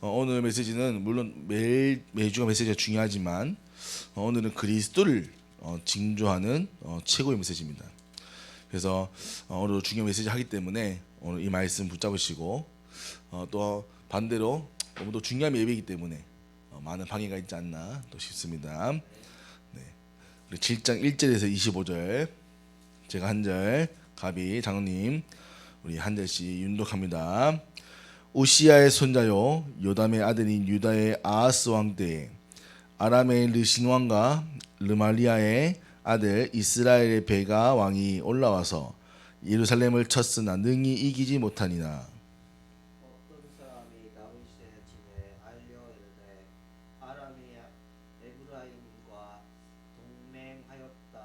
오늘 메시지는 물론 매주가 메시지가 중요하지만 오늘은 그리스도를 징조하는 최고의 메시지입니다. 그래서 오늘 중요한 메시지 하기 때문에 오늘 이 말씀 붙잡으시고 또 반대로 너무도 중요한 예배이기 때문에 많은 방해가 있지 않나 또 싶습니다. 네. 우리 7장 1절에서 25절 제가 한 절, 가비 장로님 우리 한 절씩 윤독합니다. 우시야의 손자요 요담의 아들인 유다의 아하스 왕 때에 아람의 르신 왕과 르말리아의 아들 이스라엘의 베가 왕이 올라와서 예루살렘을 쳤으나 능히 이기지 못하니라. 어떤 사람이 다윗의 집에 알려 이르되 아람이 에브라임과 동맹하였다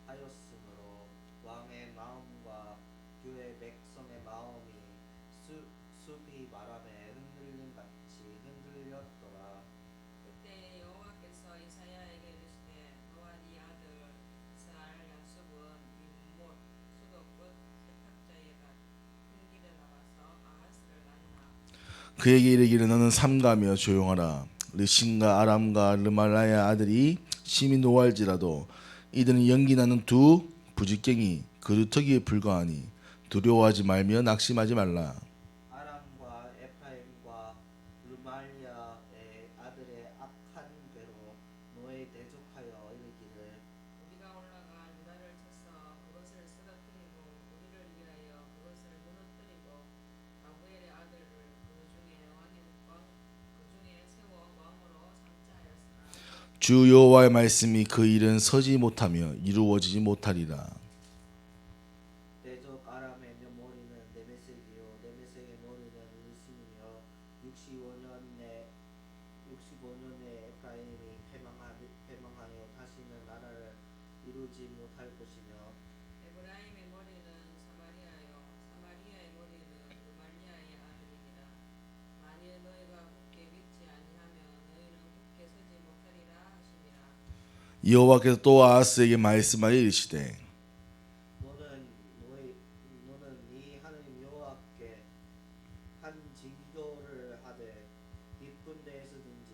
하였으므로 왕의 마음과 그의 백성의 마음이 숲이 바람에 흔들림 같이 흔들렸더라. 그때 여호와께서 이사야에게 이르시되 너와 네 아들 살 야숲은 윗못 수도 끝 세탁자에다 큰 길에 나가서 아하스를 만나 그에게 이르기를 너는 삼가며 조용하라. 르신과 아람과 르말라의 아들이 심히 노할지라도 이들은 연기나는 두 부직갱이 그루터기에 불과하니 두려워하지 말며 낙심하지 말라. 아람과 에프라임과 르말리아의 아들의 악한 괴로 너에 대적하여 이르기를 우리가 올라가 유다를 쳐서 그것을 쓰러뜨리고 우리를 위하여 그것을 무너뜨리고 라구엘의 아들을 그 중에 세워 왕으로 삼자 하였으나 주 여호와의 말씀이 그 일은 서지 못하며 이루어지지 못하리라. 대적 아람의 머리는 네메섹이요 네메섹의 머리는 르신이며 65년에 에프라임이 패망하여 다시는 나라를 이루지 못할 것이며 에브라임의 머리는 사마리아요 사마리아의 머리는 르말리아의 아들이니라. 만일 너희가 굳게 믿지 아니하면 너희는 굳게 서지 못하리라 하시니라. 여호와께서 또 아하스에게 말씀하여 이르시되 너는 네 하나님 여호와께 한 징조를 하되 깊은 데에서든지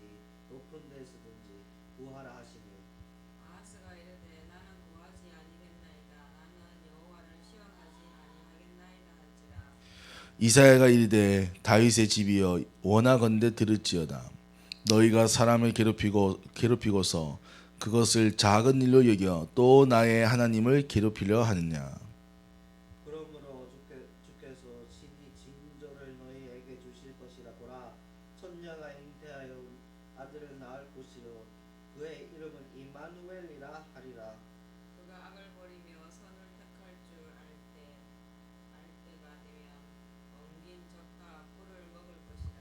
높은 데에서든지 구하라 하시니 아하스가 이르되 나는 구하지 아니겠나이다. 나는 여호와를 시험하지 아니하겠나이다 한지라. 이사야가 이르되 다윗의 집이여 원하건대 들을지어다. 너희가 사람을 괴롭히고서 그것을 작은 일로 여겨 또 나의 하나님을 괴롭히려 하느냐. 그러므로 주께서 친히 징조를 너희에게 주실 것이라. 보라, 처녀가 잉태하여 아들을 낳을 것이요 그의 이름은 임마누엘이라 하리라. 그가 악을 버리며 선을 택할 줄 알 때가 되면 엉긴 젖과 꿀을 먹을 것이라.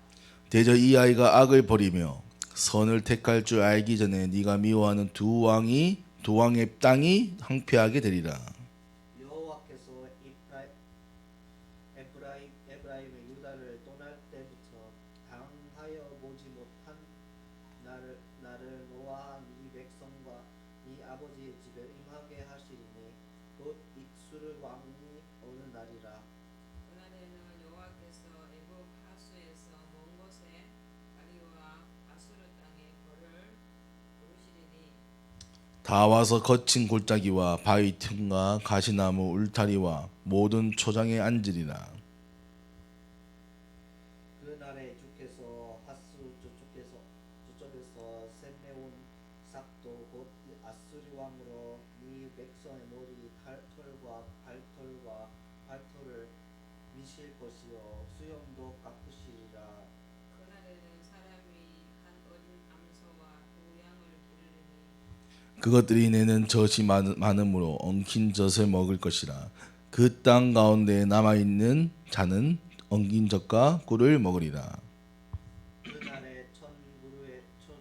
대저 이 아이가 악을 버리며 선을 택할 줄 알기 전에 네가 미워하는 두 왕의 땅이 황폐하게 되리라. 여호와께서 에브라임의 유다를 떠날 때부터 당하여 보지 못한 나를 너와 네 백성과 네 아버지의 집에 임하게 하시리니 곧 익수르 왕이 오는 날이라. 그날에는 여호와께서 애굽 하수에서 먼 곳에 파리와 아수르 땅에 벌을 부르시리니 다 와서 거친 골짜기와 바위 틈과 가시나무 울타리와 모든 초장에 앉으리라. 그 날에 주께서 하수 저쪽에서 샘내온 삭도 곧 아수리 왕으로 네 백성의 머리 털과 발털을 미실 것이요 수염도 깎으시리라. 그날에는 사람이 한 어린 암소와 두 양을 기르리니 그것들이 내는 젖이 많으므로 엉킨 젖을 먹을 것이라. 그 땅 가운데 남아있는 자는 엉킨 젖과 꿀을 먹으리라. 그날에 천 그루에 온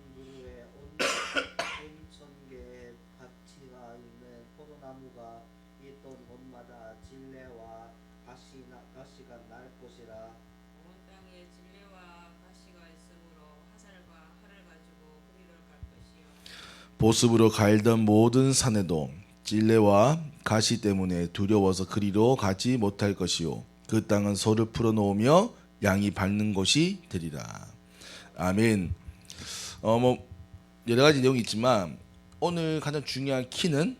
천개의 가치가 있는 포도나무가 있던 곳마다 진레와 가시가 날 것이라. 온 땅에 진레와 가시가 있으므로 화살과 활을 가지고 그리를 갈 것이요 보습으로 갈던 모든 산에도 찔레와 가시 때문에 두려워서 그리로 가지 못할 것이요 그 땅은 소를 풀어놓으며 양이 밟는 곳이 되리라. 아멘. 뭐 여러 가지 내용이 있지만 오늘 가장 중요한 키는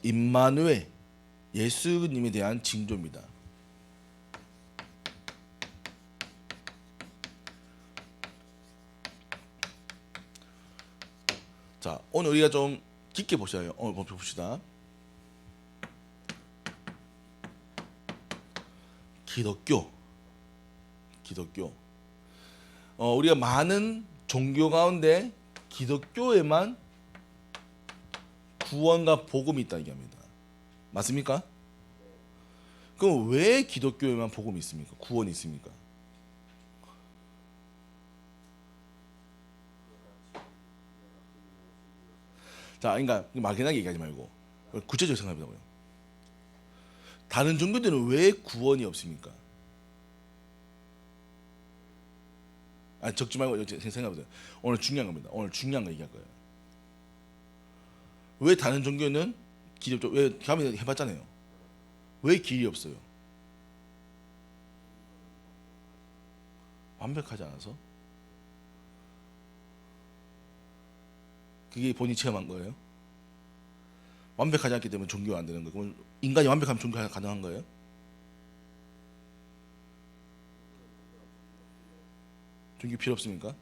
임마누엘 예수님에 대한 징조입니다. 자, 오늘 우리가 좀 깊게 보셔요. 오늘 봅시다. 기독교. 우리가 많은 종교 가운데 기독교에만 구원과 복음이 있다 얘기합니다. 맞습니까? 그럼 왜 기독교에만 복음이 있습니까? 구원이 있습니까? 자, 그러니까 막연하게 얘기하지 말고 구체적으로 생각해보자고요. 다른 종교들은 왜 구원이 없습니까? 적지 말고 생각해보세요. 오늘 중요한 겁니다. 오늘 중요한 거 얘기할 거예요. 왜 다른 종교는 길이 없죠? 왜 가면 해봤잖아요. 왜 길이 없어요? 완벽하지 않아서? 그게 본인이 체험한 거예요? 완벽하지 않기 때문에 종교가 안 되는 거예요? 그럼 인간이 완벽하면 종교가 가능한 거예요? 종교 필요 없습니까?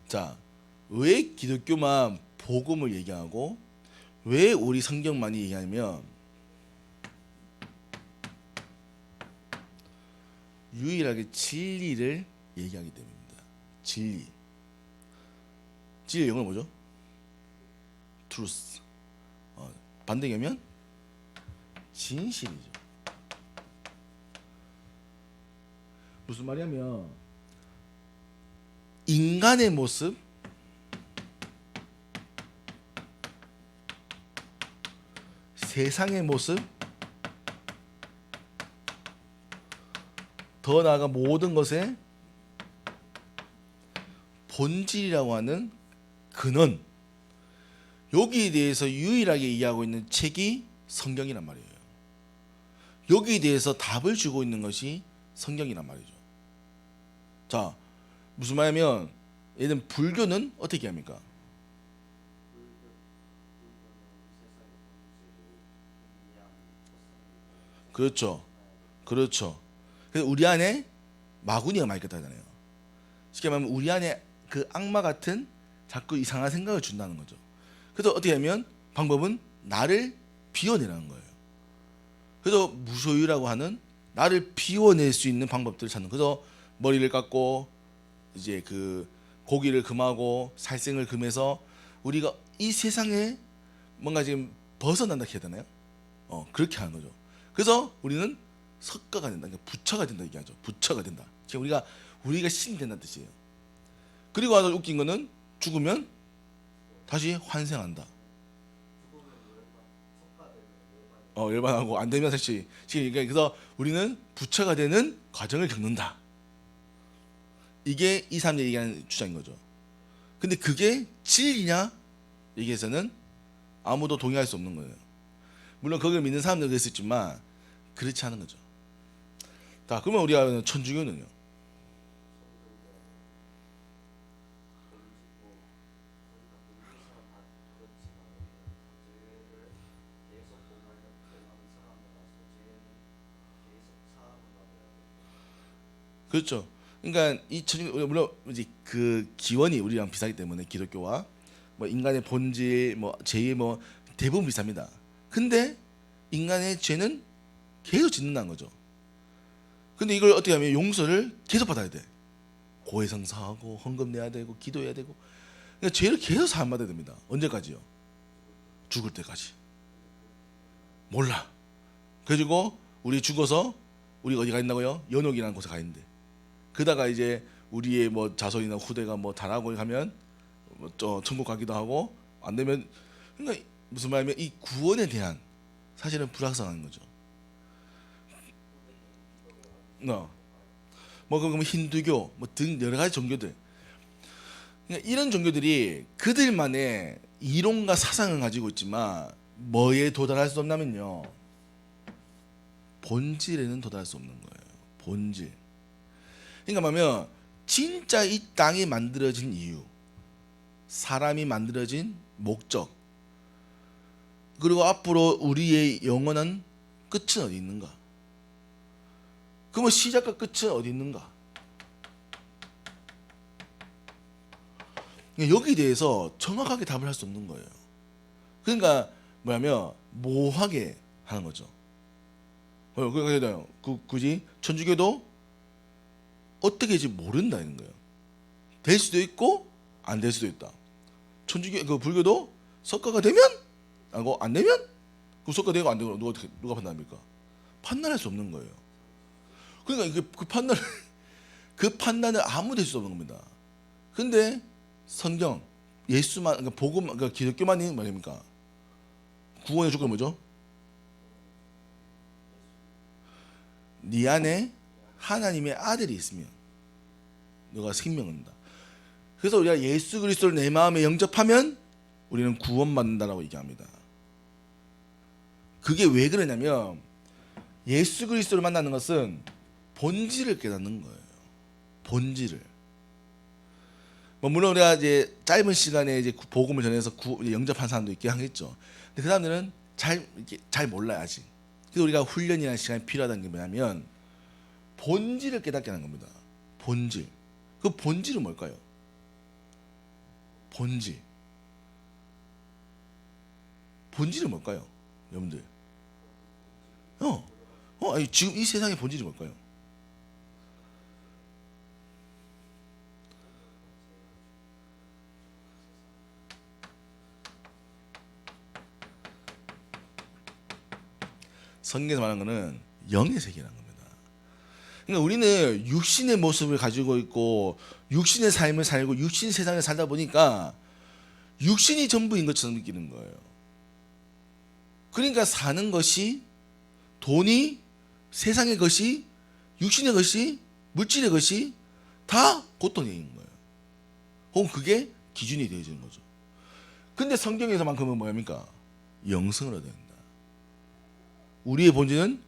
자, 왜 기독교만 복음을 얘기하고 왜 우리 성경만이 얘기하냐면 유일하게 진리를 얘기하기 때문입니다. 진리 영어로 뭐죠? truth. 반대하면 진실이죠. 무슨 말이냐면 인간의 모습, 세상의 모습, 더 나아가 모든 것의 본질이라고 하는 근원, 여기에 대해서 유일하게 이해하고 있는 책이 성경이란 말이에요. 여기에 대해서 답을 주고 있는 것이 성경이란 말이죠. 자, 무슨 말이냐면 얘는 불교는 어떻게 합니까? 그렇죠. 그래서 우리 안에 마구니가 많이 있다 하잖아요. 쉽게 말하면 우리 안에 그 악마 같은 자꾸 이상한 생각을 준다는 거죠. 그래서 어떻게 하면 방법은 나를 비워내라는 거예요. 그래서 무소유라고 하는 나를 비워낼 수 있는 방법들을 찾는. 그래서 머리를 깎고 이제 그 고기를 금하고 살생을 금해서 우리가 이 세상에 뭔가 지금 벗어난다 해야 되나요? 그렇게 하는 거죠. 그래서 우리는 석가가 된다, 그러니까 부처가 된다 얘기하죠. 부처가 된다. 우리가 신이 된다는 뜻이에요. 그리고 아주 웃긴 거는 죽으면 다시 환생한다. 열반하고 안 되면 다시. 그래서 우리는 부처가 되는 과정을 겪는다. 이게 이 사람들이 얘기하는 주장인 거죠. 근데 그게 진리냐 얘기해서는 아무도 동의할 수 없는 거예요. 물론 그걸 믿는 사람들도 있었지만 그렇지 않은 거죠. 자, 그러면 우리가 천주교는요? 그렇죠. 그러니까 이 천주교 물론 이제 그 기원이 우리랑 비슷하기 때문에 기독교와 뭐 인간의 본질 뭐 죄의 뭐 대부분 비슷합니다. 근데 인간의 죄는 계속 짓는다는 거죠. 근데 이걸 어떻게 하면 용서를 계속 받아야 돼. 고해성사하고 헌금 내야 되고 기도해야 되고. 그러니까 죄를 계속 사함받아야 됩니다. 언제까지요? 죽을 때까지. 몰라. 그리고 우리 죽어서 우리가 어디 가 있나고요? 연옥이라는 곳에 가 있는데. 그다가 이제 우리의 뭐 자손이나 후대가 뭐 잘하고 가면 뭐 천국 가기도 하고 안 되면, 그러니까 무슨 말이냐면 이 구원에 대한 사실은 불확실한 거죠. 뭐 그럼 힌두교 뭐 등 여러 가지 종교들, 그러니까 이런 종교들이 그들만의 이론과 사상을 가지고 있지만 뭐에 도달할 수 없냐면요, 본질에는 도달할 수 없는 거예요. 본질. 그러니까 뭐냐면 진짜 이 땅이 만들어진 이유, 사람이 만들어진 목적, 그리고 앞으로 우리의 영원한 끝은 어디 있는가? 그러면 시작과 끝은 어디 있는가? 여기에 대해서 정확하게 답을 할 수 없는 거예요. 그러니까 뭐냐면 모호하게 하는 거죠. 그러니까 굳이 천주교도 어떻게 될지 모른다는 거예요. 될 수도 있고 안 될 수도 있다. 천주교 그 불교도 석가가 되면 하고 안 되면 그 석가 되고 안 되고 누가 판단합니까? 판단할 수 없는 거예요. 그러니까 그 판단을 아무도 할 수 없는 겁니다. 근데 성경, 예수만, 그러니까 복음, 그러니까 기독교만이 말입니까? 구원의 조건이 뭐죠? 네 안에 하나님의 아들이 있으면 너가 생명을 얻는다. 그래서 우리가 예수 그리스도를 내 마음에 영접하면 우리는 구원받는다라고 얘기합니다. 그게 왜 그러냐면 예수 그리스도를 만나는 것은 본질을 깨닫는 거예요. 본질을. 뭐 물론 우리가 이제 짧은 시간에 이제 복음을 전해서 영접한 사람도 있긴 하겠죠. 근데 그 사람들은 잘 몰라요 아직. 그래서 우리가 훈련이라는 시간이 필요하다는 게 뭐냐면 본질을 깨닫게 하는 겁니다. 본질. 그 본질은 뭘까요? 본질. 본질은 뭘까요, 여러분들? 아니, 지금 이 세상의 본질이 뭘까요? 성경에서 말하는 것은 영의 세계라는 겁니다. 그러니까 우리는 육신의 모습을 가지고 있고 육신의 삶을 살고 육신 세상에 살다 보니까 육신이 전부인 것처럼 느끼는 거예요. 그러니까 사는 것이, 돈이, 세상의 것이, 육신의 것이, 물질의 것이 다 고통인 거예요. 혹은 그게 기준이 되어지는 거죠. 근데 성경에서만큼은 뭐입니까? 영생을 얻어야 된다. 우리의 본질은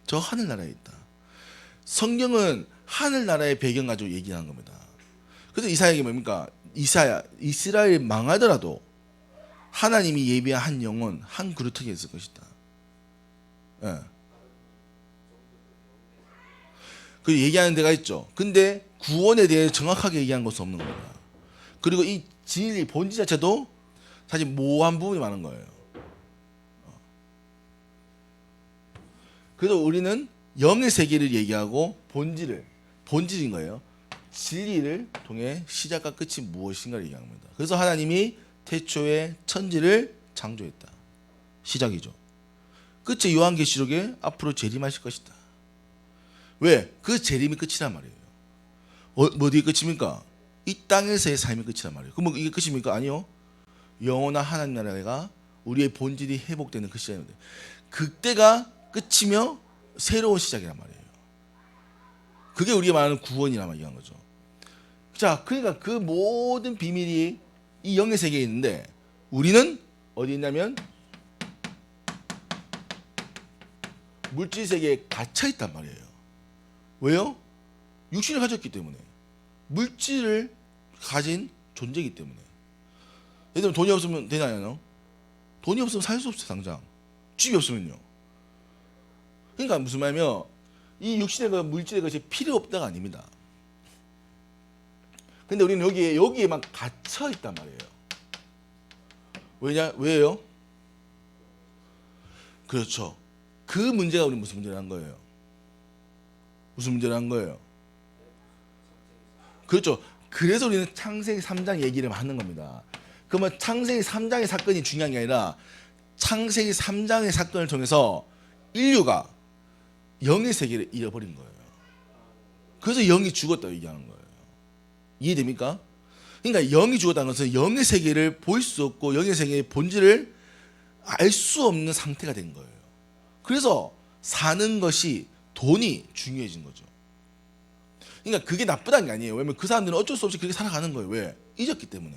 저 하늘나라에 있다. 성경은 하늘나라의 배경 가지고 얘기하는 겁니다. 그래서 이사야에게 뭡니까? 이스라엘 망하더라도 하나님이 예비한 한 영혼, 한 그루터기에 있을 것이다. 예. 그 얘기하는 데가 있죠. 근데 구원에 대해 정확하게 얘기한 것은 없는 겁니다. 그리고 이 진리, 본질 자체도 사실 모호한 부분이 많은 거예요. 그래서 우리는 영의 세계를 얘기하고 본질인 거예요. 진리를 통해 시작과 끝이 무엇인가를 얘기합니다. 그래서 하나님이 태초에 천지를 창조했다. 시작이죠. 끝에 요한계시록에 앞으로 재림하실 것이다. 왜? 그 재림이 끝이란 말이에요. 어디의 끝입니까? 이 땅에서의 삶이 끝이란 말이에요. 그럼 이게 끝입니까? 아니요. 영원한 하나님 나라가 우리의 본질이 회복되는 그 시간입니다. 그때가 끝이며 새로운 시작이란 말이에요. 그게 우리가 말하는 구원이란 얘기한 거죠. 자, 그러니까 그 모든 비밀이 이 영의 세계에 있는데 우리는 어디 있냐면 물질 세계에 갇혀 있단 말이에요. 왜요? 육신을 가졌기 때문에. 물질을 가진 존재이기 때문에. 예를 들면 돈이 없으면 되나요? 돈이 없으면 살 수 없어요, 당장. 집이 없으면요. 그러니까 무슨 말이냐면 이 육신의 그 물질의 것이 필요 없다가 아닙니다. 근데 우리는 여기에만 갇혀 있단 말이에요. 왜요? 그렇죠. 그 문제가 우리 무슨 문제라는 거예요? 무슨 문제라는 거예요? 그렇죠. 그래서 우리는 창세기 3장 얘기를 하는 겁니다. 그러면 창세기 3장의 사건이 중요한 게 아니라 창세기 3장의 사건을 통해서 인류가 영의 세계를 잃어버린 거예요. 그래서 영이 죽었다고 얘기하는 거예요. 이해됩니까? 그러니까 영이 죽었다는 것은 영의 세계를 볼 수 없고 영의 세계의 본질을 알 수 없는 상태가 된 거예요. 그래서 사는 것이 돈이 중요해진 거죠. 그러니까 그게 나쁘다는 게 아니에요. 왜냐면 그 사람들은 어쩔 수 없이 그렇게 살아가는 거예요. 왜? 잊었기 때문에.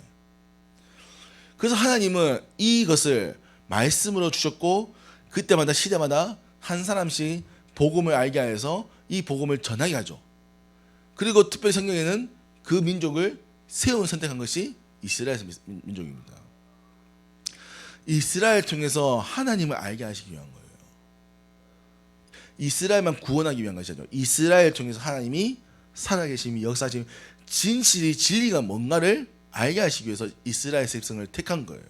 그래서 하나님은 이것을 말씀으로 주셨고 그때마다 시대마다 한 사람씩 복음을 알게 하여서 이 복음을 전하게 하죠. 그리고 특별히 성경에는 그 민족을 세운 선택한 것이 이스라엘 민족입니다. 이스라엘 통해서 하나님을 알게 하시기 위한 거예요. 이스라엘만 구원하기 위한 것이죠. 이스라엘 통해서 하나님이 살아계심이 역사하심 진실이 진리가 뭔가를 알게 하시기 위해서 이스라엘 백성을 택한 거예요.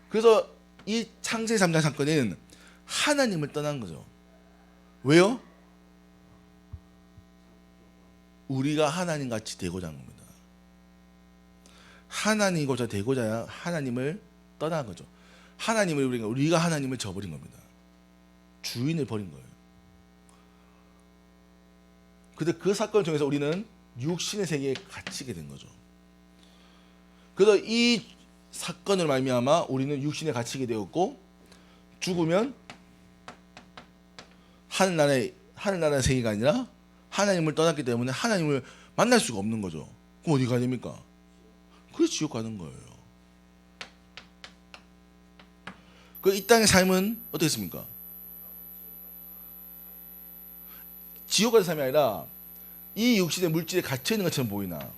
그래서 이 창세기 3장 사건은 하나님을 떠난 거죠. 왜요? 우리가 하나님같이 되고자 하는 겁니다. 하나님이고자 되고자 하나님을 떠난 거죠. 하나님을 우리가 하나님을 저버린 겁니다. 주인을 버린 거예요. 근데 그 사건을 통해서 우리는 육신의 세계에 갇히게 된 거죠. 그래서 이 사건을 말미암아 우리는 육신에 갇히게 되었고 죽으면 하늘나라의 세계가 아니라 하나님을 떠났기 때문에 하나님을 만날 수가 없는 거죠. 그럼 어디 가야 됩니까? 그래 지옥 가는 거예요. 그 이 땅의 삶은 어떻습니까? 지옥 같은 삶이 아니라 이 육신의 물질에 갇혀 있는 것처럼 보이나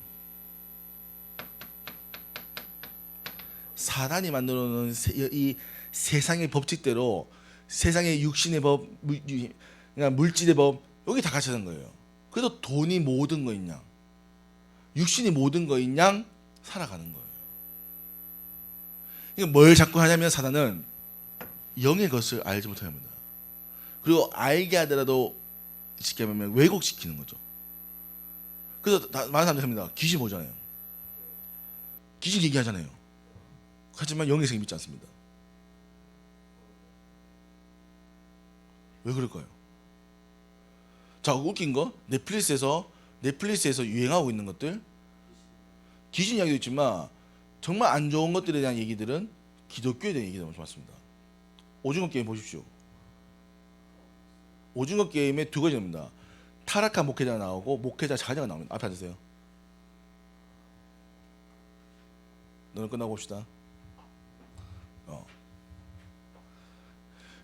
사단이 만들어 놓은 이 세상의 법칙대로 세상의 육신의 법, 그러니까 물질의 법 여기 다 갇혀 있는 거예요. 그래서 돈이 모든 거인 양, 육신이 모든 거인 양 살아가는 거예요. 그러니까 뭘 자꾸 하냐면 사단은 영의 것을 알지 못하게 합니다. 그리고 알게 하더라도 쉽게 말하면 왜곡시키는 거죠. 그래서 많은 사람들이 합니다. 귀신 보잖아요. 귀신 얘기하잖아요. 하지만 영의 세계 믿지 않습니다. 왜 그럴까요? 자, 웃긴 거 넷플릭스에서 유행하고 있는 것들 귀신 이야기도 있지만 정말 안 좋은 것들에 대한 얘기들은 기독교에 대한 얘기가 너무 많습니다. 오징어 게임 보십시오. 오징어 게임에 두 가지입니다. 타락한 목회자가 나오고 목회자 자녀가 나옵니다. 앞에 앉으세요. 너는 끝나고 봅시다.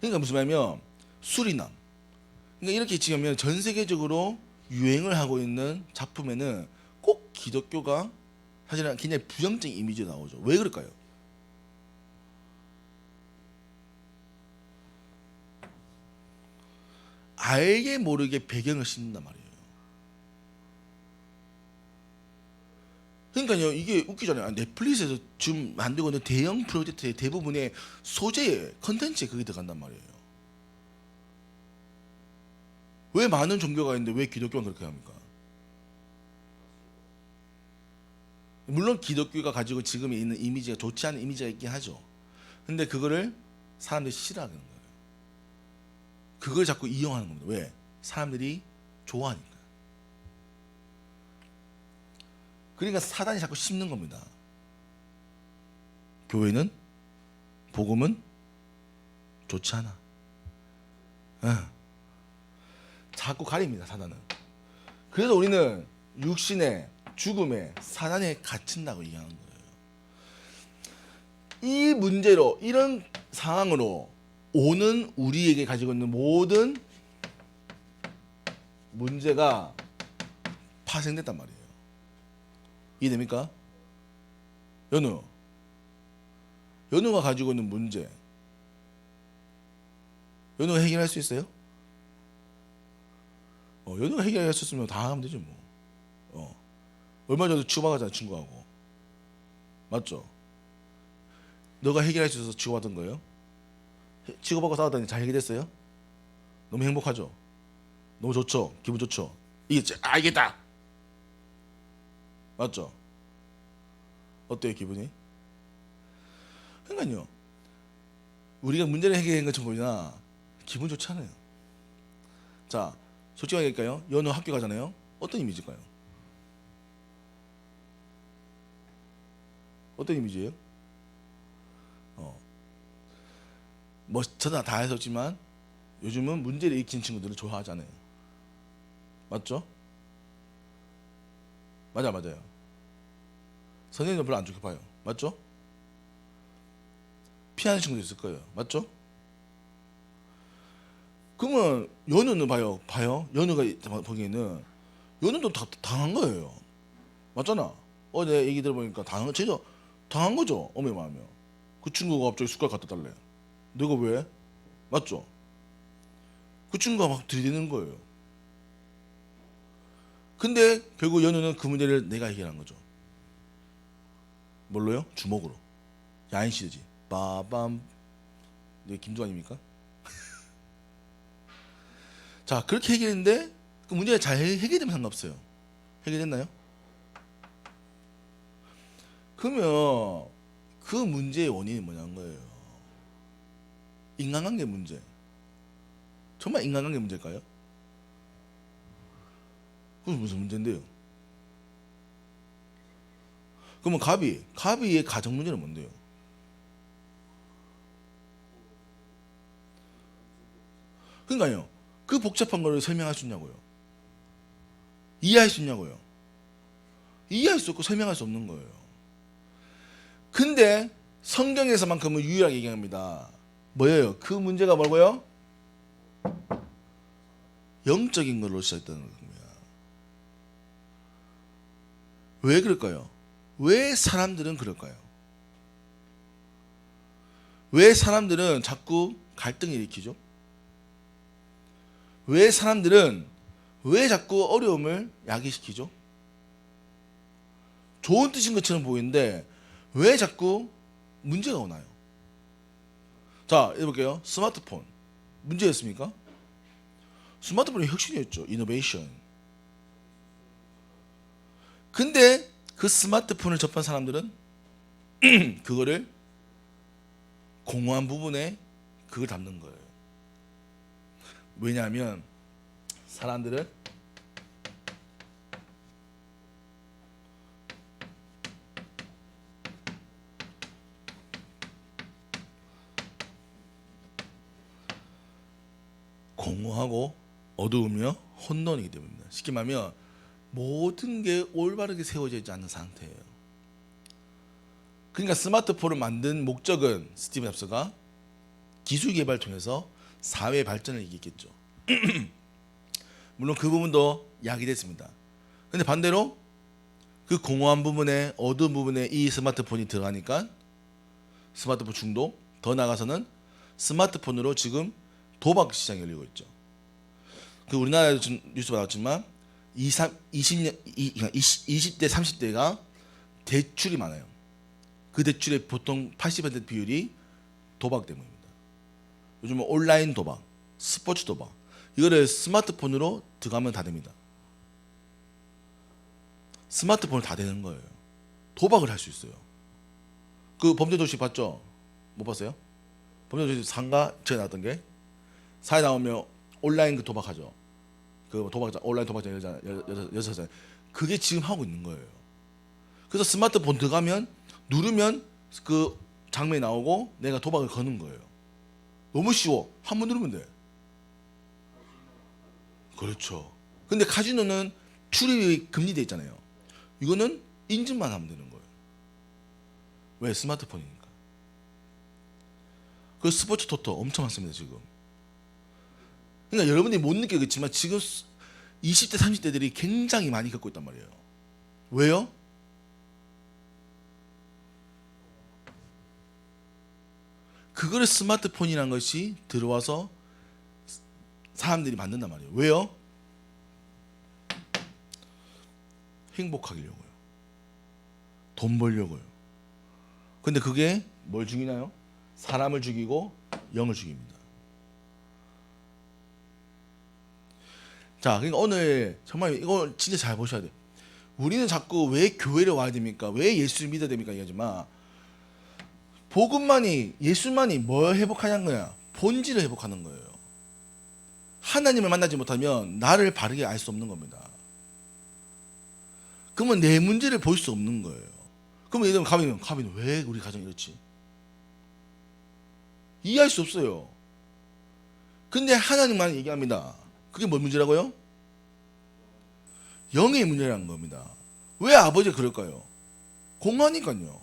그러니까 무슨 말이냐면 수리남. 그러니까 이렇게 지금 전 세계적으로 유행을 하고 있는 작품에는 꼭 기독교가 사실은 굉장히 부정적인 이미지가 나오죠. 왜 그럴까요? 알게 모르게 배경을 씌운단 말이에요. 그러니까요, 이게 웃기잖아요. 넷플릭스에서 지금 만들고 있는 대형 프로젝트의 대부분의 소재에 컨텐츠에 그게 들어간단 말이에요. 왜 많은 종교가 있는데 왜 기독교는 그렇게 합니까? 물론 기독교가 가지고 지금 있는 이미지가 좋지 않은 이미지가 있긴 하죠. 근데 그거를 사람들이 싫어하는 거예요. 그걸 자꾸 이용하는 겁니다. 왜? 사람들이 좋아하니까. 그러니까 사단이 자꾸 씹는 겁니다. 교회는 복음은 좋지 않아. 자꾸 가립니다. 사단은. 그래서 우리는 육신의 죽음에 사단에 갇힌다고 얘기하는 거예요. 이 문제로 이런 상황으로 오는 우리에게 가지고 있는 모든 문제가 파생됐단 말이에요. 이해됩니까? 연우가 가지고 있는 문제, 연우가 해결할 수 있어요? 연우가 해결할 수 있으면 다 하면 되죠 뭐. 얼마 전에 치고받았잖아 친구하고. 맞죠? 너가 해결할 수 있어서 치고받은 거예요? 치고받고 싸웠더니 잘 해결됐어요? 너무 행복하죠? 너무 좋죠? 기분 좋죠? 이게 알겠다! 맞죠? 어때요 기분이? 그러니까요, 우리가 문제를 해결한 것처럼 보이나 기분 좋지 않아요. 자, 솔직하게 얘기할까요? 연우 학교 가잖아요. 어떤 이미지일까요? 어떤 이미지예요? 뭐 저도 다 했었지만 요즘은 문제를 일으킨 친구들을 좋아하잖아요. 맞죠? 맞아요. 선생님도 별로 안 좋게 봐요. 맞죠? 피하는 친구도 있을 거예요. 맞죠? 그러면 연우는 봐요. 연우가 보기에는 연우도 당한 거예요. 맞잖아. 어제 얘기 들어보니까 진짜 당한 거죠. 어머니 마음이요. 그 친구가 갑자기 숟가락 갖다 달래. 내가 왜? 맞죠? 그 친구가 막 들이대는 거예요. 근데 결국 연우는 그 문제를 내가 해결한 거죠. 뭘로요? 주먹으로. 야인 시대지. 빠밤. 네, 김두한입니까? 자, 그렇게 해결했는데 그 문제가 잘 해결되면 상관없어요. 해결됐나요? 그러면 그 문제의 원인이 뭐냐는 거예요. 인간관계 문제. 정말 인간관계 문제일까요? 그건 무슨 문제인데요? 그러면 가비의 가정 문제는 뭔데요? 그러니까요. 그 복잡한 거를 설명할 수 있냐고요? 이해할 수 있냐고요? 이해할 수 없고 설명할 수 없는 거예요. 근데 성경에서만큼은 유일하게 얘기합니다. 뭐예요? 그 문제가 뭐고요? 영적인 걸로 시작했다는 겁니다. 왜 그럴까요? 왜 사람들은 그럴까요? 왜 사람들은 자꾸 갈등을 일으키죠? 왜 사람들은 왜 자꾸 어려움을 야기시키죠? 좋은 뜻인 것처럼 보이는데 왜 자꾸 문제가 오나요? 자, 해볼게요. 스마트폰 문제였습니까? 스마트폰이 혁신이었죠. 이노베이션. 근데 그 스마트폰을 접한 사람들은 그거를 공허한 부분에 그걸 담는 거예요. 왜냐하면 사람들은 공허하고 어두우며 혼돈이기 때문입니다. 쉽게 말하면 모든 게 올바르게 세워져 있지 않는 상태예요. 그러니까 스마트폰을 만든 목적은 스티브 잡스가 기술 개발을 통해서 사회 발전을 이기겠죠. 물론 그 부분도 야기됐습니다. 근데 반대로 그 공허한 부분에 어두운 부분에 이 스마트폰이 들어가니까 스마트폰 중독, 더 나아가서는 스마트폰으로 지금 도박 시장이 열리고 있죠. 그 우리나라에도 좀 뉴스 나왔지만 20대 30대가 대출이 많아요. 그 대출의 보통 80% 비율이 도박 때문입니다. 요즘은 온라인 도박, 스포츠 도박 이거를 스마트폰으로 들어가면 다 됩니다. 스마트폰을 다 되는 거예요. 도박을 할 수 있어요. 그 범죄도시 봤죠? 못 봤어요? 범죄도시 상가 전에 나왔던 게 사회 나오면 온라인 그 도박하죠. 그 도박장 온라인 도박장 여자잖아요. 그게 지금 하고 있는 거예요. 그래서 스마트폰 들어가면 누르면 그 장면이 나오고 내가 도박을 거는 거예요. 너무 쉬워. 한 번 누르면 돼. 그렇죠. 근데 카지노는 출입이 금지돼 있잖아요. 이거는 인증만 하면 되는 거예요. 왜? 스마트폰이니까. 그 스포츠 토토 엄청 많습니다 지금. 그러니까 여러분들이 못 느끼겠지만 지금 20대 30대들이 굉장히 많이 겪고 있단 말이에요. 왜요? 그거를 스마트폰이라는 것이 들어와서 사람들이 만든단 말이에요. 왜요? 행복하려고요. 돈 벌려고요. 근데 그게 뭘 죽이나요? 사람을 죽이고 영을 죽입니다. 자, 그러니까 오늘 정말 이거 진짜 잘 보셔야 돼요. 우리는 자꾸 왜 교회를 와야 됩니까? 왜 예수를 믿어야 됩니까? 얘기하지만 복음만이 예수만이 뭘 회복하냐는 거야. 본질을 회복하는 거예요. 하나님을 만나지 못하면 나를 바르게 알 수 없는 겁니다. 그러면 내 문제를 볼 수 없는 거예요. 그러면 예를 들면 가비는 왜 우리 가정이 이렇지? 이해할 수 없어요. 근데 하나님만 얘기합니다. 그게 뭔 문제라고요? 영의 문제라는 겁니다. 왜 아버지가 그럴까요? 공허하니까요.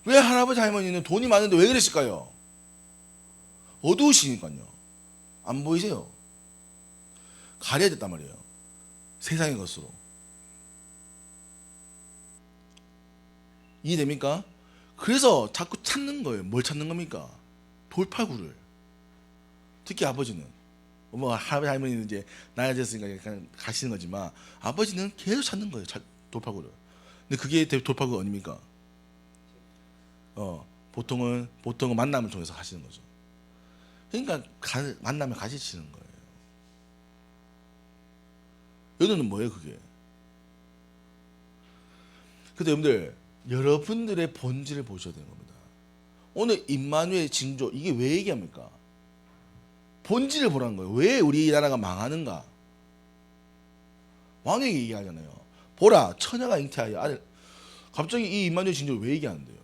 왜 할아버지 할머니는 돈이 많은데 왜 그랬을까요? 어두우시니까요. 안 보이세요. 가려야 됐단 말이에요. 세상의 것으로. 이해됩니까? 그래서 자꾸 찾는 거예요. 뭘 찾는 겁니까? 돌파구를. 특히 아버지는, 뭐 할머니는 이제 나이가 됐으니까 약간 가시는 거지만 아버지는 계속 찾는 거예요. 돌파구를. 근데 그게 돌파구가 어딥니까? 보통은 만남을 통해서 하시는 거죠. 그러니까 만나면 가지치는 거예요. 연우는 뭐예요, 그게? 근데 여러분들, 여러분들의 본질을 보셔야 되는 겁니다. 오늘 임마누엘 징조, 이게 왜 얘기합니까? 본질을 보라는 거예요. 왜 우리나라가 망하는가? 왕에게 얘기하잖아요. 보라, 처녀가 잉태하여 아들. 갑자기 이 임마누엘 징조를 왜 얘기하는데요?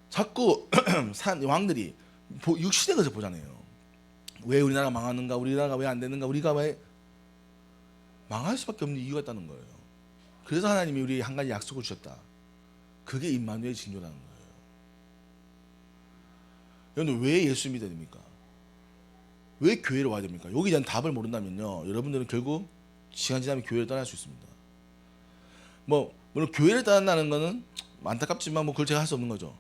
자꾸 왕들이 육신의 것을 보잖아요. 왜 우리나라가 망하는가? 우리나라가 왜 안 되는가? 우리가 왜 망할 수밖에 없는 이유가 있다는 거예요. 그래서 하나님이 우리에게 한 가지 약속을 주셨다. 그게 임마누엘 징조라는 거예요. 여러분, 왜 예수 믿어야 됩니까? 왜 교회를 와야 됩니까? 여기에 대한 답을 모른다면요, 여러분들은 결국 시간 지나면 교회를 떠날 수 있습니다. 뭐 물론 교회를 떠난다는 거는 안타깝지만 뭐 그걸 제가 할 수 없는 거죠.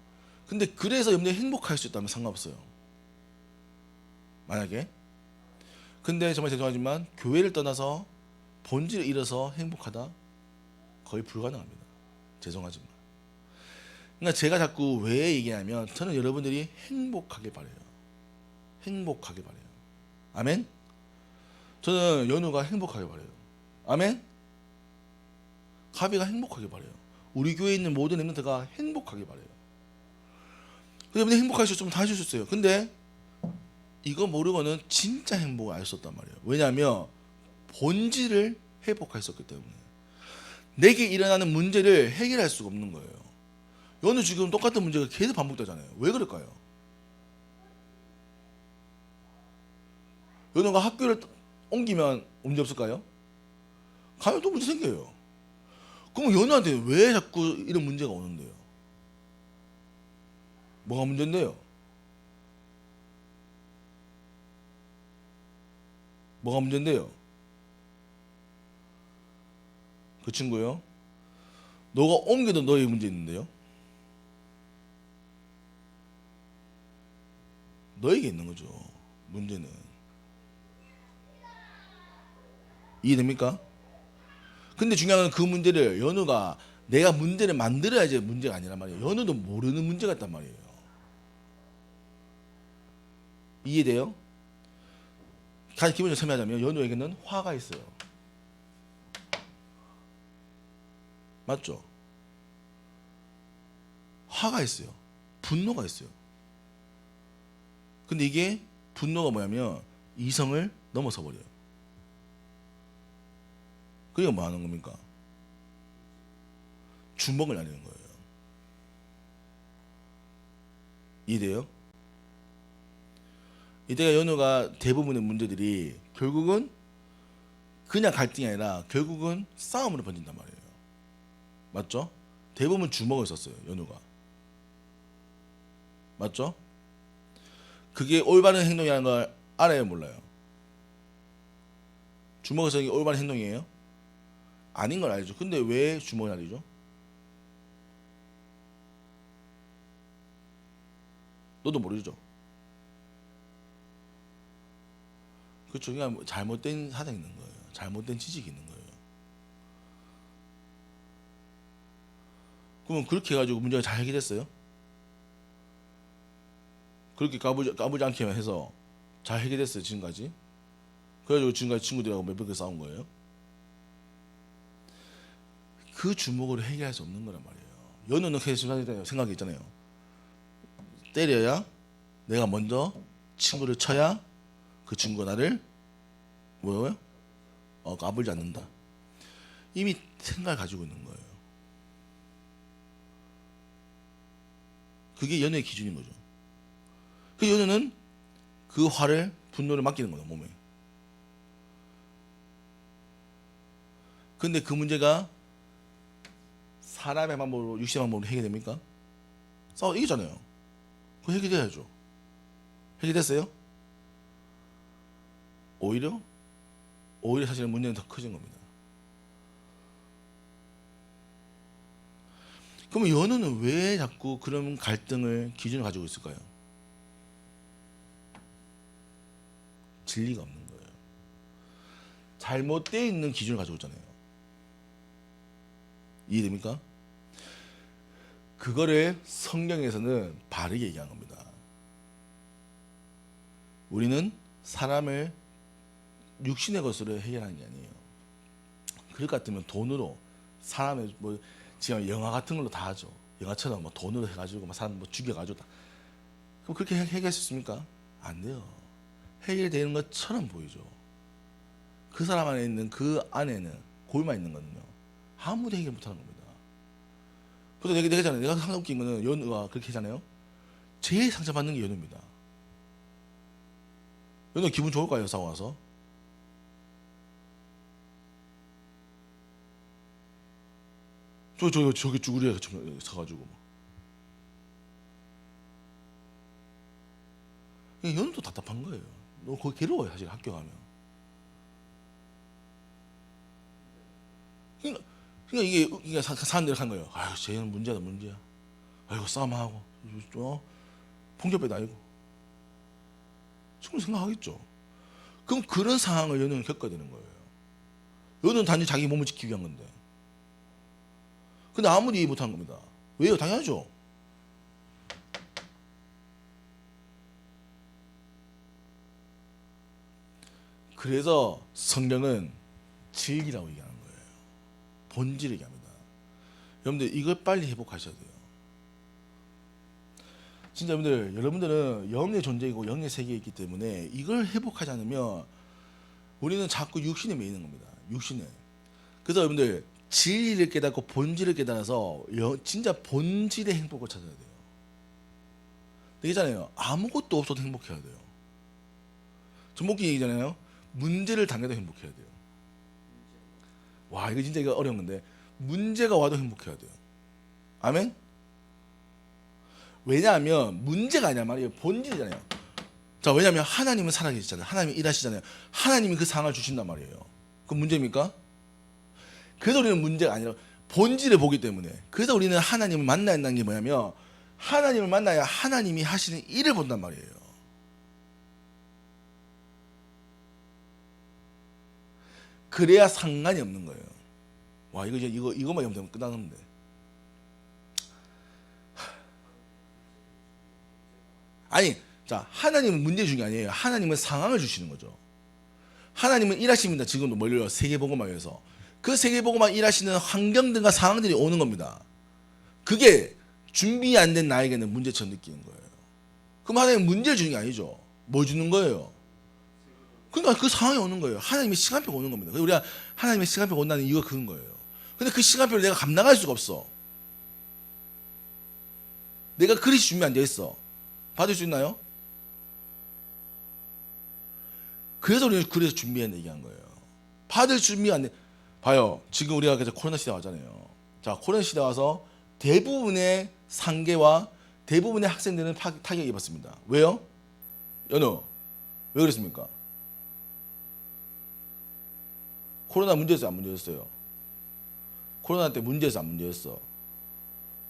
근데 그래서 여러분들이 행복할 수 있다면 상관없어요. 만약에. 근데 정말 죄송하지만 교회를 떠나서 본질을 잃어서 행복하다? 거의 불가능합니다. 죄송하지만. 그러니까 제가 자꾸 왜 얘기하면 저는 여러분들이 행복하게 바래요. 행복하게 바래요. 아멘? 저는 연우가 행복하게 바래요. 아멘? 가비가 행복하게 바래요. 우리 교회에 있는 모든 렘넌트가 행복하게 바래요. 여러분들 행복할 수 있으면 다 해줄 수 있어요. 근데 이거 모르고는 진짜 행복을 알 수 없단 말이에요. 왜냐하면 본질을 회복했었기 때문에. 내게 일어나는 문제를 해결할 수가 없는 거예요. 연우 지금 똑같은 문제가 계속 반복되잖아요. 왜 그럴까요? 연우가 학교를 옮기면 문제 없을까요? 가면 또 문제 생겨요. 그럼 연우한테 왜 자꾸 이런 문제가 오는데요? 뭐가 문제인데요? 뭐가 문제인데요? 그 친구요? 너가 옮겨도 너의 문제 있는데요? 너에게 있는 거죠. 문제는. 이해됩니까? 근데 중요한 건 그 문제를 연우가 내가 문제를 만들어야지 문제가 아니란 말이에요. 연우도 모르는 문제가 있단 말이에요. 이해돼요? 가장 기본적으로 설명하자면 연우에게는 화가 있어요. 맞죠? 화가 있어요. 분노가 있어요. 근데 이게 분노가 뭐냐면 이성을 넘어서 버려요. 그러니까 뭐 하는 겁니까? 주먹을 날리는 거예요. 이해돼요? 이때가 연우가 대부분의 문제들이 결국은 그냥 갈등이 아니라 결국은 싸움으로 번진단 말이에요. 맞죠? 대부분 주먹을 썼어요. 연우가. 맞죠? 그게 올바른 행동이라는 걸 알아요, 몰라요? 주먹을 쓰는 게 올바른 행동이에요? 아닌 걸 알죠. 근데 왜 주먹을 날리죠? 너도 모르죠? 그렇죠. 그냥 잘못된 사정이 있는 거예요. 잘못된 지식이 있는 거예요. 그러면 그렇게 해가지고 문제가 잘 해결됐어요? 그렇게 까부지 않게 해서 잘 해결됐어요, 지금까지? 그래가지고 지금까지 친구들하고 몇 번째 싸운 거예요? 그 주먹으로 해결할 수 없는 거란 말이에요. 연우는 생각이 있잖아요. 때려야 내가 먼저 친구를 쳐야 그 친구가 나를 뭐요? 까불지 않는다. 이미 생각을 가지고 있는 거예요. 그게 연애의 기준인 거죠. 그 연애는 그 화를 분노를 맡기는 거예요, 몸에. 근데 그 문제가 사람의 방법으로 육신의 방법으로 해결됩니까? 이기잖아요. 그거 해결돼야죠. 해결됐어요? 오히려 사실은 문제는 더 커진 겁니다. 그러면 연우는 왜 자꾸 그런 갈등을 기준을 가지고 있을까요? 진리가 없는 거예요. 잘못되어 있는 기준을 가지고 있잖아요. 이해됩니까? 그거를 성경에서는 바르게 얘기한 겁니다. 우리는 사람을 육신의 것으로 해결하는 게 아니에요. 그럴 것 같으면 돈으로 사람을 뭐 지금 영화 같은 걸로 다 하죠. 영화처럼 뭐 돈으로 해가지고 뭐 사람 뭐 죽여가지고 다. 그럼 그렇게 해결할 수 있습니까? 안 돼요. 해결되는 것처럼 보이죠. 그 사람 안에 있는 그 안에는 골만 있는 거는요. 아무도 해결 못하는 겁니다. 그래서 내가 했잖아요. 내가 항상 웃긴 거는 연우가 그렇게 하잖아요. 제일 상처받는 게 연우입니다. 연우 기분 좋을까요? 싸워 와서? 저기 쭈구리에 서가지고 연우도 답답한 거예요. 너 거기 괴로워요. 사실 학교 가면. 그러니까 이게 사람들이 한 거예요. 아유, 쟤는 문제다. 아이고 싸움하고 폭력배도 아니고. 충분히 생각하겠죠. 그럼 그런 상황을 연우는 겪어야 되는 거예요. 연우는 단지 자기 몸을 지키기 위한 건데. 근데 아무리 이해 못한 겁니다. 왜요? 당연하죠. 그래서 성경은 진리라고 얘기하는 거예요. 본질을 얘기합니다. 여러분들 이걸 빨리 회복하셔야 돼요. 진짜 여러분들은 영의 존재이고 영의 세계에 있기 때문에 이걸 회복하지 않으면 우리는 자꾸 육신에 매이는 겁니다. 육신에. 그래서 여러분들 진리를 깨닫고 본질을 깨달아서 진짜 본질의 행복을 찾아야 돼요. 얘기잖아요. 아무것도 없어도 행복해야 돼요. 전복기 얘기잖아요. 문제를 당해도 행복해야 돼요. 와, 이거 진짜 이거 어려운 건데 문제가 와도 행복해야 돼요. 아멘? 왜냐하면 문제가 아니란 말이에요. 본질이잖아요. 자, 왜냐하면 하나님은 살아계시잖아요. 하나님이 일하시잖아요. 하나님이 그 상황을 주신단 말이에요. 그건 문제입니까? 그래서 우리는 문제가 아니라 본질을 보기 때문에. 그래서 우리는 하나님을 만나야 한다는 게 뭐냐면 하나님을 만나야 하나님이 하시는 일을 본단 말이에요. 그래야 상관이 없는 거예요. 와, 이거만 하면 끝나는데. 아니, 자, 하나님은 문제 주는 게 아니에요. 하나님은 상황을 주시는 거죠. 하나님은 일하십니다. 지금도 멀려 세계복음화에서 그 세계복음화 일하시는 환경들과 상황들이 오는 겁니다. 그게 준비 안 된 나에게는 문제처럼 느끼는 거예요. 그럼 하나님은 문제를 주는 게 아니죠. 뭐 주는 거예요? 그러니까 그 상황이 오는 거예요. 하나님의 시간표가 오는 겁니다. 우리가 하나님의 시간표가 온다는 이유가 그런 거예요. 근데 그 시간표를 내가 감당할 수가 없어. 내가 그릇이 준비 안 돼 있어. 받을 수 있나요? 그래서 우리는 그래서 준비한 얘기한 거예요. 받을 준비 안 돼. 봐요. 지금 우리가 코로나 시대 왔잖아요. 자, 코로나 시대 와서 대부분의 상계와 대부분의 학생들은 타격을 입었습니다. 왜요? 연우, 왜 그랬습니까? 코로나 문제였어요? 안 문제였어요? 코로나 때 문제였어? 안 문제였어?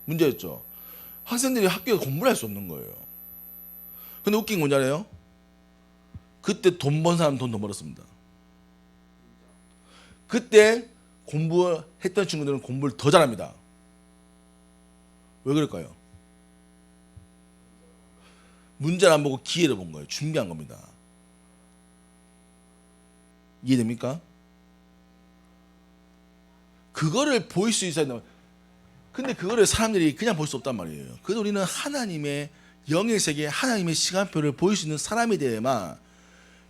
문제였죠. 학생들이 학교에 공부를 할 수 없는 거예요. 근데 웃긴 건 뭔지 알아요? 그때 돈 번 사람 돈 더 벌었습니다. 그때 공부했던 친구들은 공부를 더 잘합니다. 왜 그럴까요? 문제를 안 보고 기회를 본 거예요. 준비한 겁니다. 이해됩니까? 그거를 보일 수 있어야 된다. 근데 그거를 사람들이 그냥 볼 수 없단 말이에요. 그래서 우리는 하나님의 영의 세계, 하나님의 시간표를 보일 수 있는 사람이 되야만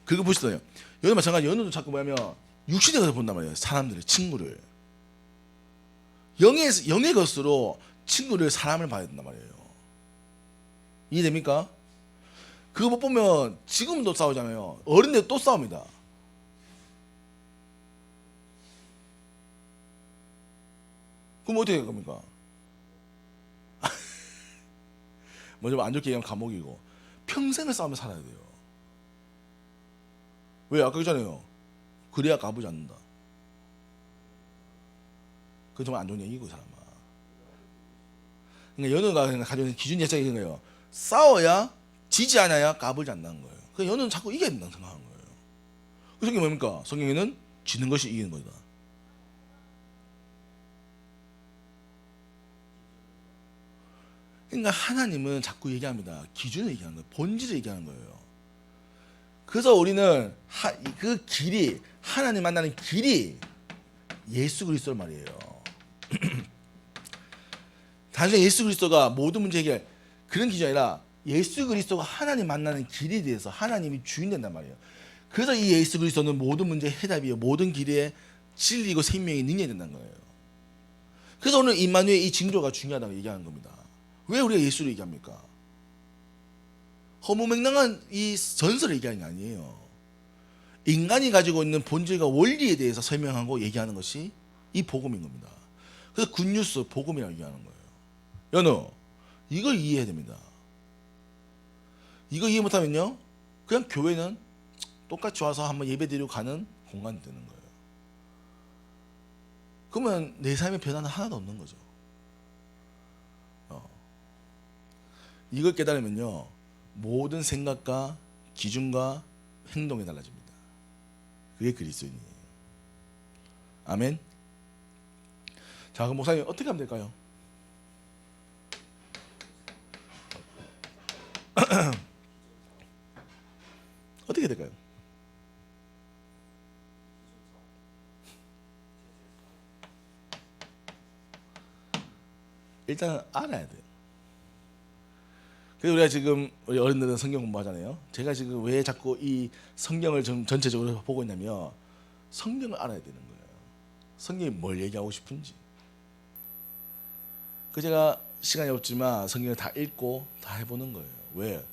그거 볼 수 있어요. 여기 마찬가지 연우도 자꾸 뭐냐면 육신에 가서 본단 말이에요. 사람들을, 친구를. 영의 것으로 친구를, 사람을 봐야 된단 말이에요. 이해됩니까? 그거 못 보면 지금도 싸우잖아요. 어른들 또 싸웁니다. 그럼 어떻게 할 겁니까? 뭐냐면 안 좋게 얘기하면 감옥이고 평생을 싸우며 살아야 돼요. 왜? 아까 그랬잖아요. 그래야 까부지 않는다. 그건 정말 안 좋은 얘기고, 이 사람아. 그러니까 연우가 그냥 가지고 있는 기준 예상이 있는 거예요. 싸워야 지지 않아야 까불지 않는 거예요. 그 연우는 자꾸 이겨야 된다고 생각하는 거예요. 그 성경이 뭡니까? 성경에는 지는 것이 이기는 거다. 그러니까 하나님은 자꾸 얘기합니다. 기준을 얘기하는 거예요. 본질을 얘기하는 거예요. 그래서 우리는 그 길이, 하나님 만나는 길이 예수 그리스도 말이에요. 단순히 예수 그리스도가 모든 문제 해결 그런 기준이 아니라 예수 그리스도가 하나님 만나는 길에 대해서 하나님이 주인 된단 말이에요. 그래서 이 예수 그리스도는 모든 문제의 해답이요, 모든 길의 진리고 생명의 능력이 된다는 거예요. 그래서 오늘 임마누엘 이 징조가 중요하다고 얘기하는 겁니다. 왜 우리가 예수를 얘기합니까? 허무맹랑한 이 전설을 얘기하는 게 아니에요. 인간이 가지고 있는 본질과 원리에 대해서 설명하고 얘기하는 것이 이 복음인 겁니다. 그래서 굿뉴스, 복음이라고 얘기하는 거예요. 연우, 이걸 이해해야 됩니다. 이거 이해 못하면요, 그냥 교회는 똑같이 와서 한번 예배드리고 가는 공간이 되는 거예요. 그러면 내 삶의 변화는 하나도 없는 거죠. 이걸 깨달으면요, 모든 생각과 기준과 행동이 달라집니다. 그게 그리스도인이에요. 아멘. 자, 그럼 목사님 어떻게 하면 될까요? 어떻게 될까요? 일단 알아야 돼요. 그래서 우리가 지금 우리 어른들은 성경 공부하잖아요. 제가 지금 왜 자꾸 이 성경을 좀 전체적으로 보고 있냐면 성경을 알아야 되는 거예요. 성경이 뭘 얘기하고 싶은지. 그 제가 시간이 없지만 성경을 다 읽고 다 해보는 거예요. 왜?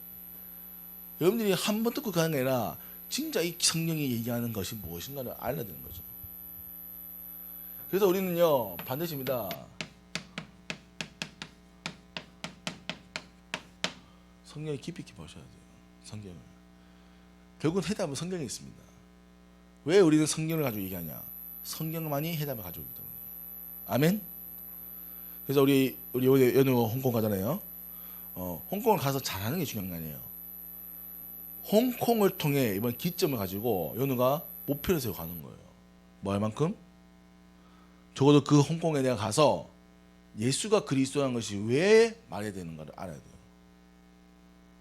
여러분들이 한 번 듣고 가는 게 아니라 진짜 이 성경이 얘기하는 것이 무엇인가를 알아야 되는 거죠. 그래서 우리는요, 반드시입니다. 성경을 깊이 깊이 보셔야 돼요. 성경을. 결국은 해답은 성경에 있습니다. 왜 우리는 성경을 가지고 얘기하냐? 성경만이 해답을 가지고 있기 때문에. 아멘. 그래서 우리 연우 홍콩 가잖아요. 홍콩을 가서 잘하는 게 중요한 게 아니에요. 홍콩을 통해 이번 기점을 가지고 연우가 목표를 세워 가는 거예요. 뭐 할 만큼? 적어도 그 홍콩에 내가 가서 예수가 그리스도라는 것이 왜 말해야 되는가를 알아야 돼요.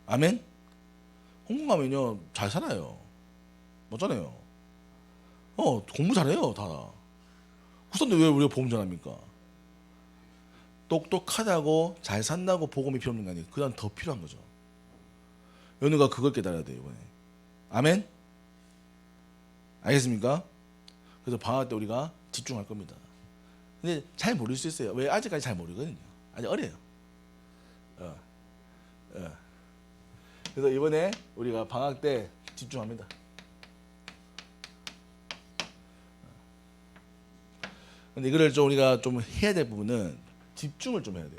아멘? 홍콩 가면요, 잘 살아요. 맞잖아요. 공부 잘해요, 다. 그런데 왜 우리가 복음 전합니까? 똑똑하다고 잘 산다고 복음이 필요 없는 게 아니에요. 그 다음 더 필요한 거죠. 연우가 그걸 깨달아야 돼요, 이번에. 아멘? 알겠습니까? 그래서 방학 때 우리가 집중할 겁니다. 근데 잘 모를 수 있어요. 왜? 아직까지 잘 모르거든요. 아직 어려요. 그래서 이번에 우리가 방학 때 집중합니다. 근데 이거를 좀 우리가 좀 해야 될 부분은 집중을 좀 해야 돼요.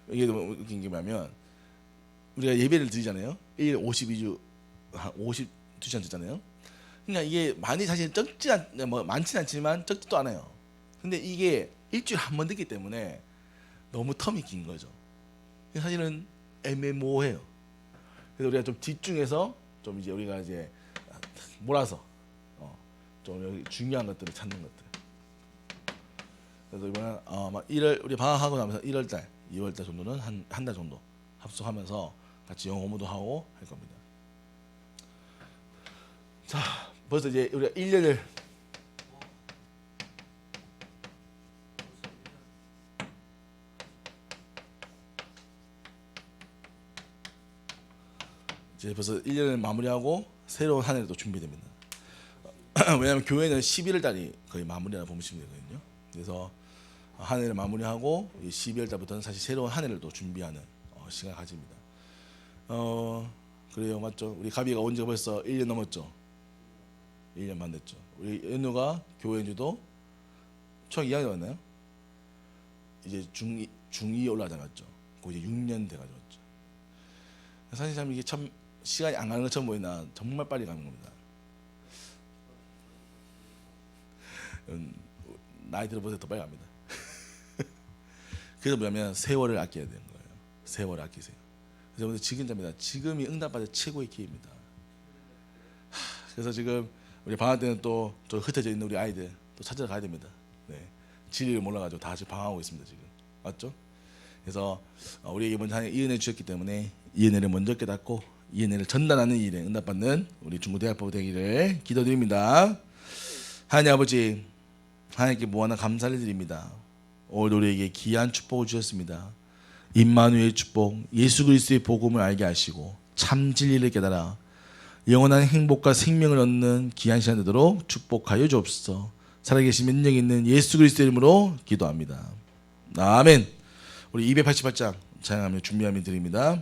이게 뭐 웃긴 게 뭐냐면 우리가 예배를 드리잖아요. 1일 52주 한 52시간 듣잖아요. 그러니까 이게 많이 사실 많지는 않지만 적지도 않아요. 근데 이게 일주일에 한 번 듣기 때문에 너무 텀이 긴 거죠. 사실은 애매모호해요. 그래서 우리가 좀 집중해서 좀 이제 우리가 이제 몰아서 좀 여기 중요한 것들을 찾는 것들. 그래서 이번에 아마 1월 우리 방학하고 나면서 1월달, 2월달 정도는 한 달 정도 합숙하면서 같이 영어 공부도 하고 할 겁니다. 자, 벌써 이제 우리가 1년을 이제 벌써 1년을 마무리하고 새로운 한 해를 또 준비됩니다. 왜냐하면 교회는 11월 달이 거의 마무리라 보시면 되거든요. 그래서 한 해를 마무리하고 12월 달부터는 사실 새로운 한 해를 또 준비하는 시간을 가집니다. 그래요, 맞죠? 우리 가비가 온 지가 벌써 1년 넘었죠. 1년 만 됐죠. 우리 연우가 교회 인지도 총 2학년 왔나요? 이제 중2 올라가잖았죠. 그 이제 6년 돼가지고. 사실 참 이게 참 시간이 안 가는 것처럼 보이나 정말 빨리 가는 겁니다. 나이 들어보세요. 더 빨리 갑니다. 그래서 뭐냐면 세월을 아껴야 되는 거예요. 세월을 아끼세요. 그래서 여러분들 지금입니다. 지금이 응답받을 최고의 기회입니다. 그래서 지금 우리 방학 때는 또 흩어져 있는 우리 아이들 또 찾으러 가야 됩니다. 네. 진리를 몰라가지고 다 지금 방황하고 있습니다. 지금 맞죠? 그래서 우리에게 먼저 하나님 이 은혜 주셨기 때문에 이 은혜를 먼저 깨닫고 이 은혜를 전달하는 일에 응답받는 우리 중고대학부 되기를 기도드립니다. 하나님 아버지, 하나님께 무한한 감사를 드립니다. 오늘 우리에게 귀한 축복을 주셨습니다. 임마누엘 축복, 예수 그리스도의 복음을 알게 하시고 참 진리를 깨달아 영원한 행복과 생명을 얻는 귀한 시간 되도록 축복하여 주옵소서. 살아계신 능력 있는 예수 그리스도 이름으로 기도합니다. 아멘. 우리 288장 찬양하며 준비하며 드립니다.